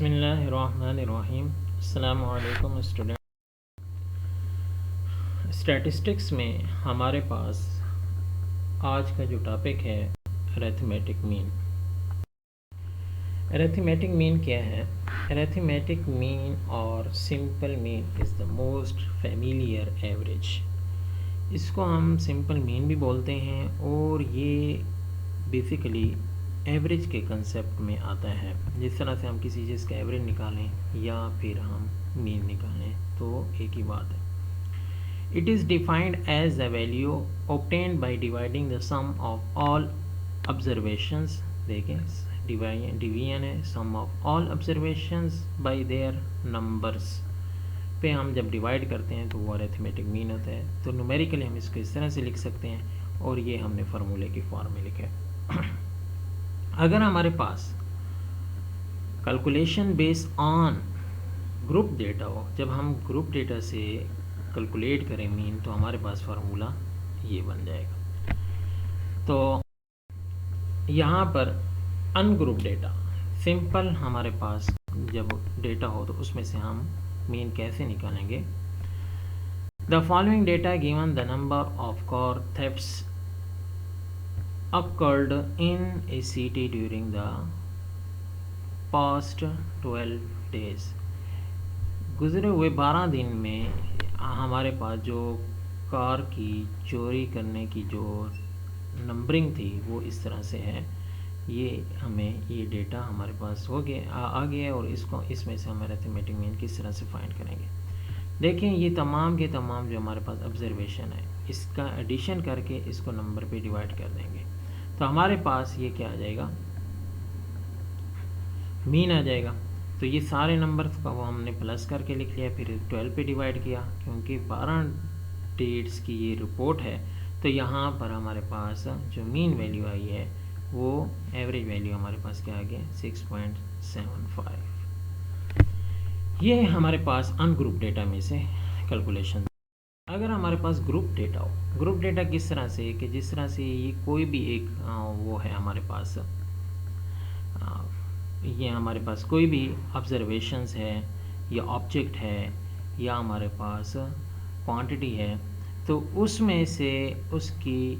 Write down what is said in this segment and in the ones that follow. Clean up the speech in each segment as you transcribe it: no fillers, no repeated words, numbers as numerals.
बिस्मिल्लाहिर्रहमानिर्रहीम। अस्सलामु अलैकुम स्टूडेंट। स्टैटिस्टिक्स में हमारे पास आज का जो टॉपिक है अरिथमेटिक मीन। अरिथमेटिक मीन क्या है? अरिथमेटिक मीन और simple mean is the most familiar average. इसको हम सिंपल मीन भी बोलते हैं और ये बेसिकली एवरेज के कंसेप्ट में आता है। जिस तरह से हम किसी चीज़ का एवरेज निकालें या फिर हम मीन निकालें तो एक ही बात है। It is defined as the value obtained by dividing the sum of all observations. देखें, डिवीजन है, sum of all observations by their numbers पे हम जब डिवाइड करते हैं तो वो अरिथमेटिक मीन होता है। तो न्यूमेरिकली हम इसको इस तरह से लिख सकते हैं और ये हमने फार्मूले की फॉर्म में लिखा है। अगर हमारे पास calculation based on group data हो, जब हम ग्रुप डेटा से कैलकुलेट करें मीन, तो हमारे पास फार्मूला ये बन जाएगा। तो यहाँ पर अनग्रुप डेटा सिंपल हमारे पास जब डेटा हो तो उसमें से हम मीन कैसे निकालेंगे? The following data given the number of car thefts occurred in a city during the past 12 days। गुज़रे हुए 12 दिन में हमारे पास जो कार की चोरी करने की जो नंबरिंग थी वो इस तरह से है। ये हमें ये डेटा हमारे पास हो गया आ गया और इसको इसमें से हम अरिथमेटिक मीन किस तरह से फाइंड करेंगे। देखें, ये तमाम के तमाम जो हमारे पास ऑब्जर्वेशन है इसका एडिशन करके इसको नंबर पे डिवाइड कर देंगे तो हमारे पास ये क्या आ जाएगा? मीन आ जाएगा। तो ये सारे नंबर्स का वो हमने प्लस करके लिख लिया, फिर 12 पे डिवाइड किया क्योंकि 12 डेट्स की ये रिपोर्ट है। तो यहाँ पर हमारे पास जो मीन वैल्यू आई है वो एवरेज वैल्यू हमारे पास क्या आ गया? 6.75। ये हमारे पास अनग्रुप डेटा में से कैलकुलेशन। अगर हमारे पास ग्रुप डेटा हो, ग्रुप डेटा किस तरह से कि जिस तरह से ये कोई भी एक वो है हमारे पास, ये हमारे पास कोई भी ऑब्जर्वेशंस है या ऑब्जेक्ट है या हमारे पास क्वांटिटी है, तो उसमें से उसकी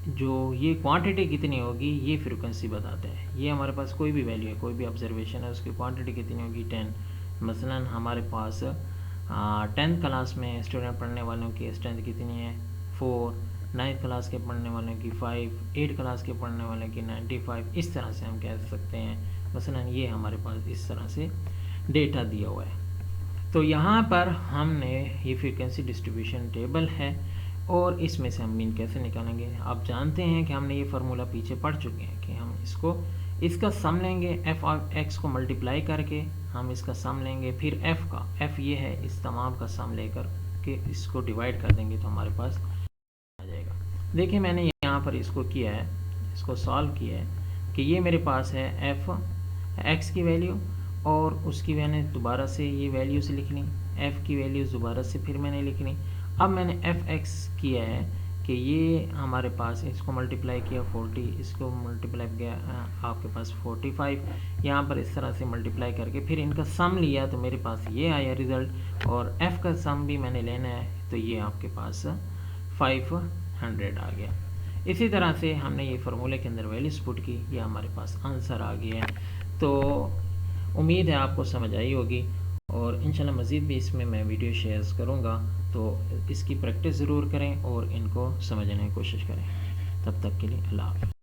जो ये क्वांटिटी कितनी होगी ये फ्रीक्वेंसी बताता है। ये हमारे पास कोई भी वैल्यू है, कोई भी ऑब्जर्वेशन है, उसकी क्वांटिटी कितनी होगी? 10। मसलन हमारे पास 10th क्लास में स्टूडेंट पढ़ने वालों की स्ट्रेंथ कितनी है? 4। 9th क्लास के पढ़ने वालों की 5। 8th क्लास के पढ़ने वालों की 95। इस तरह से हम कह सकते हैं। मसलन ये हमारे पास इस तरह से डेटा दिया हुआ है। तो यहाँ पर हमने ये फ्रीक्वेंसी डिस्ट्रीब्यूशन टेबल है और इसमें से हम मीन कैसे निकालेंगे? आप जानते हैं कि हमने ये फार्मूला पीछे पढ़ चुके हैं कि हम इसका सम लेंगे, एफ ऑफ एक्स को मल्टीप्लाई करके हम इसका सम लेंगे, फिर एफ का, एफ ये है, इस तमाम का सम लेकर के इसको डिवाइड कर देंगे तो हमारे पास आ जाएगा। देखिए, मैंने यहाँ पर इसको किया है, इसको सॉल्व किया है कि ये मेरे पास है एफ एक्स की वैल्यू और उसकी मैंने दोबारा से ये वैल्यू से लिखनी, एफ़ की वैल्यू दोबारा से फिर मैंने लिखनी। अब मैंने एफ एक्स किया है कि ये हमारे पास इसको मल्टीप्लाई किया 40, इसको मल्टीप्लाई किया आपके पास 45, यहाँ पर इस तरह से मल्टीप्लाई करके फिर इनका सम लिया तो मेरे पास ये आया रिज़ल्ट, और एफ़ का सम भी मैंने लेना है तो ये आपके पास 500 आ गया। इसी तरह से हमने ये फार्मूले के अंदर वैल्यूज पुट की, ये हमारे पास आंसर आ गया है। तो उम्मीद है आपको समझ आई होगी और इंशाल्लाह मज़ीद भी इसमें मैं वीडियो शेयर करूँगा, तो इसकी प्रैक्टिस ज़रूर करें और इनको समझने की कोशिश करें। तब तक के लिए अल्लाह हाफ़िज़।